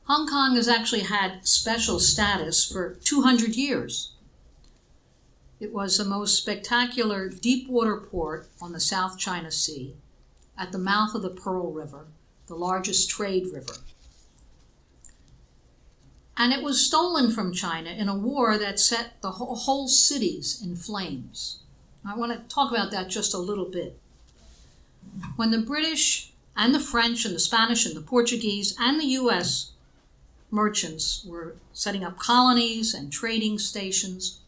Hong Kong has actually had special status for 200 years. It was the most spectacular deep water port on the South China Sea at the mouth of the Pearl River, the largest trade river. And it was stolen from China in a war that set the whole cities in flames. I want to talk about that just a little bit. When the British and the French and the Spanish and the Portuguese and the US merchants were setting up colonies and trading stations,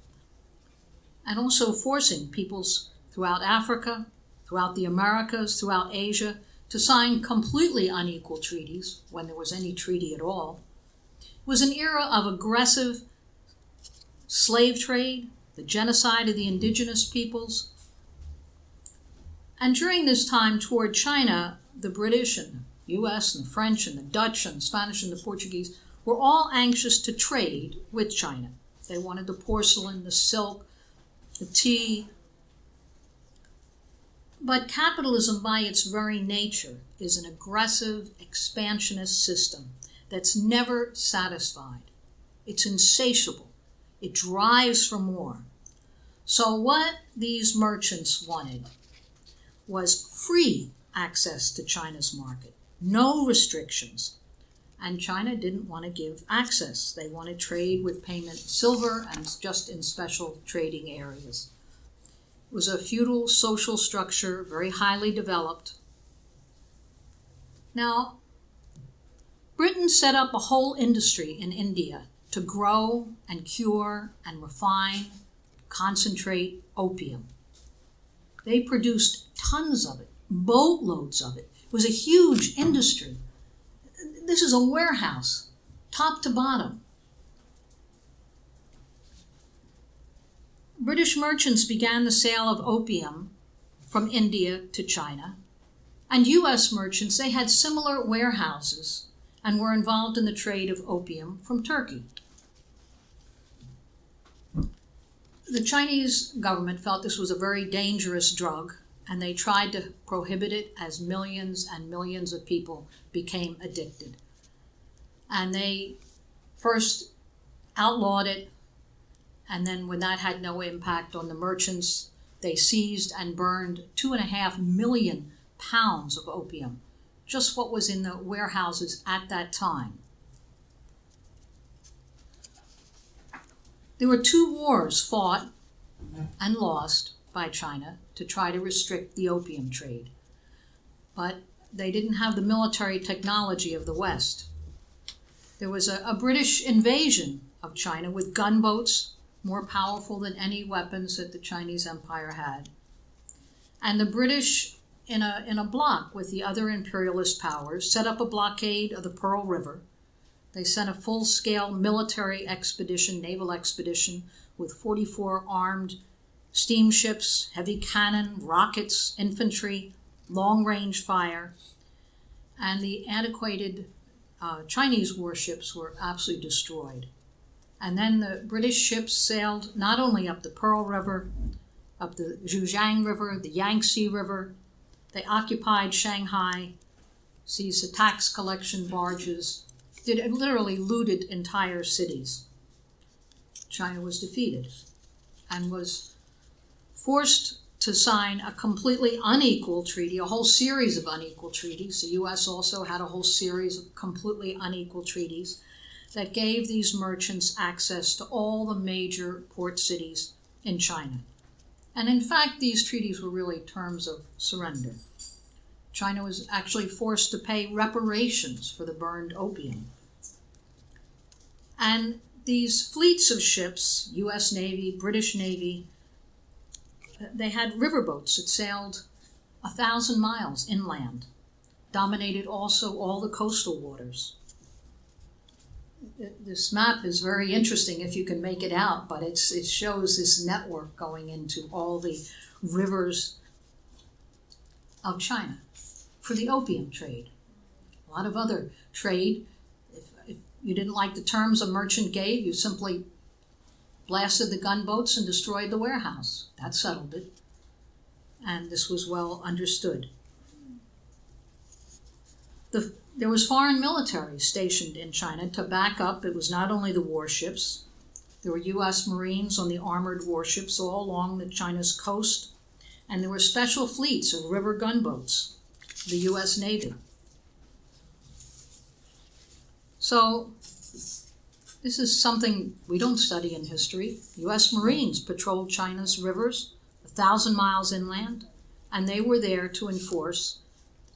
and also forcing peoples throughout Africa, throughout the Americas, throughout Asia, to sign completely unequal treaties, when there was any treaty at all, it was an era of aggressive slave trade, the genocide of the indigenous peoples. And during this time toward China, the British and the US and the French and the Dutch and the Spanish and the Portuguese were all anxious to trade with China. They wanted the porcelain, the silk, the tea. But capitalism, by its very nature, is an aggressive, expansionist system that's never satisfied. It's insatiable. It drives for more. So what these merchants wanted was free access to China's market, no restrictions. And China didn't want to give access. They wanted trade with payment silver and just in special trading areas. It was a feudal social structure, very highly developed. Now, Britain set up a whole industry in India to grow and cure and refine, concentrate opium. They produced tons of it, boatloads of it. It was a huge industry. This is a warehouse, top to bottom. British merchants began the sale of opium from India to China, and US merchants, they had similar warehouses and were involved in the trade of opium from Turkey. The Chinese government felt this was a very dangerous drug, and they tried to prohibit it as millions and millions of people became addicted. And they first outlawed it, and then when that had no impact on the merchants, they seized and burned 2.5 million pounds of opium, just what was in the warehouses at that time. There were 2 wars fought and lost by China to try to restrict the opium trade. But they didn't have the military technology of the West. There was a British invasion of China with gunboats, more powerful than any weapons that the Chinese Empire had. And the British, in a block with the other imperialist powers, set up a blockade of the Pearl River. They sent a full-scale military expedition, naval expedition, with 44 armed steamships, heavy cannon, rockets, infantry, long-range fire, and the antiquated Chinese warships were absolutely destroyed. And then the British ships sailed not only up the Pearl River, up the Zhujiang River, the Yangtze River. They occupied Shanghai, seized the tax collection barges, literally looted entire cities. China was defeated and was forced to sign a completely unequal treaty, a whole series of unequal treaties. The US also had a whole series of completely unequal treaties that gave these merchants access to all the major port cities in China. And in fact, these treaties were really terms of surrender. China was actually forced to pay reparations for the burned opium. And these fleets of ships, US Navy, British Navy, they had riverboats that sailed 1,000 miles inland, dominated also all the coastal waters. This map is very interesting if you can make it out, but it shows this network going into all the rivers of China for the opium trade. A lot of other trade. If you didn't like the terms a merchant gave, you simply blasted the gunboats and destroyed the warehouse. That settled it. And this was well understood. The there was foreign military stationed in China to back up. It was not only the warships. There were U.S. Marines on the armored warships all along China's coast, and there were special fleets of river gunboats, the U.S. Navy. So this is something we don't study in history. U.S. Marines patrolled China's rivers 1,000 miles inland, and they were there to enforce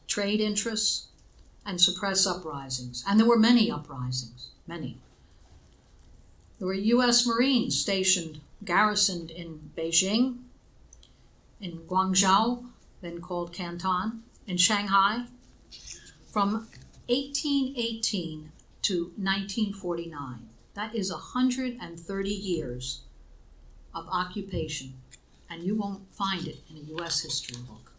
trade interests and suppress uprisings. And there were many uprisings, many. There were U.S. Marines garrisoned in Beijing, in Guangzhou, then called Canton, in Shanghai, from 1818 to 1949. That is 130 years of occupation, and you won't find it in a U.S. history book.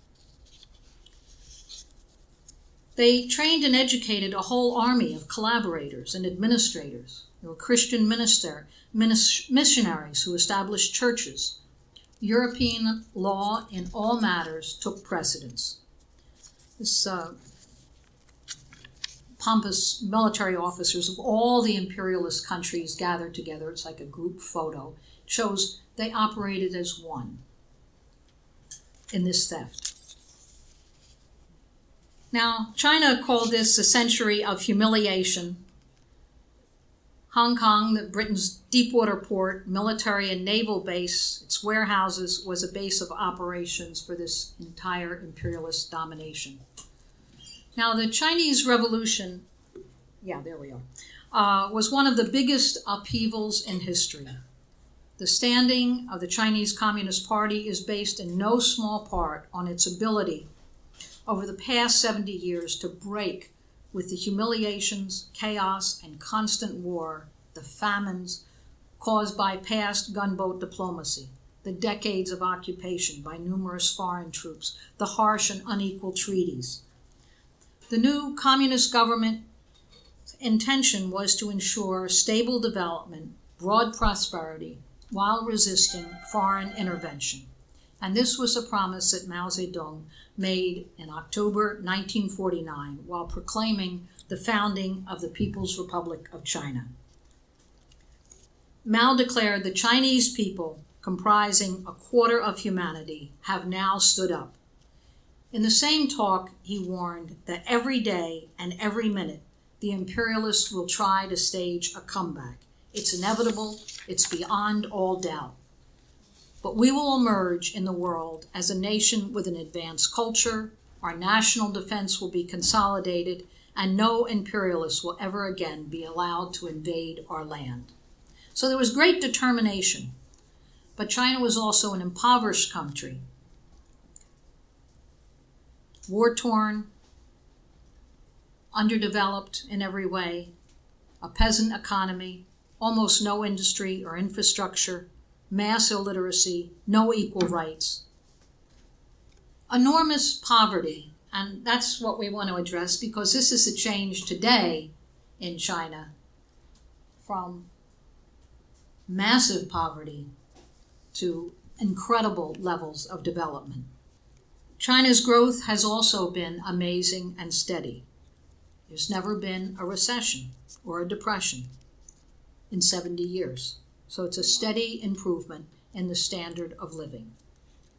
They trained and educated a whole army of collaborators and administrators. There were Christian missionaries who established churches. European law in all matters took precedence. This pompous military officers of all the imperialist countries gathered together. It's like a group photo. It shows they operated as one in this theft. Now, China called this a century of humiliation. Hong Kong, Britain's deepwater port, military and naval base, its warehouses, was a base of operations for this entire imperialist domination. Now, the Chinese Revolution, was one of the biggest upheavals in history. The standing of the Chinese Communist Party is based in no small part on its ability over the past 70 years to break with the humiliations, chaos, and constant war, the famines caused by past gunboat diplomacy, the decades of occupation by numerous foreign troops, the harsh and unequal treaties. The new communist government's intention was to ensure stable development, broad prosperity, while resisting foreign intervention. And this was a promise that Mao Zedong made in October 1949 while proclaiming the founding of the People's Republic of China. Mao declared the Chinese people, comprising a quarter of humanity, have now stood up. In the same talk, he warned that every day and every minute, the imperialists will try to stage a comeback. It's inevitable. It's beyond all doubt. But we will emerge in the world as a nation with an advanced culture, our national defense will be consolidated, and no imperialist will ever again be allowed to invade our land. So there was great determination, but China was also an impoverished country, war-torn, underdeveloped in every way, a peasant economy, almost no industry or infrastructure, mass illiteracy, no equal rights, enormous poverty, and that's what we want to address because this is a change today in China from massive poverty to incredible levels of development. China's growth has also been amazing and steady. There's never been a recession or a depression in 70 years. So it's a steady improvement in the standard of living.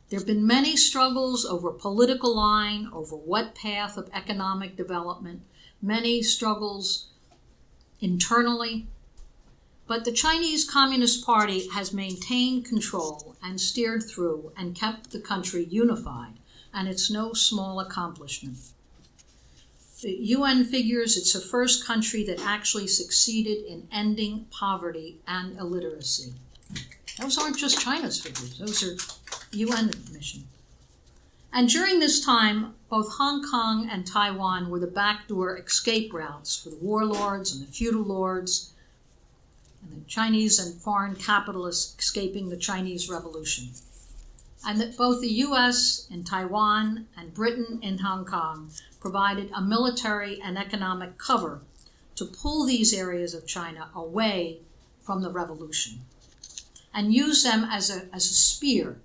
There have been many struggles over political line, over what path of economic development, many struggles internally. But the Chinese Communist Party has maintained control and steered through and kept the country unified, and it's no small accomplishment. The UN figures it's the first country that actually succeeded in ending poverty and illiteracy. Those aren't just China's figures, those are UN mission. And during this time, both Hong Kong and Taiwan were the backdoor escape routes for the warlords and the feudal lords, and the Chinese and foreign capitalists escaping the Chinese Revolution. And that both the US in Taiwan and Britain in Hong Kong provided a military and economic cover to pull these areas of China away from the revolution and use them as a spear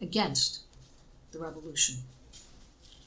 against the revolution.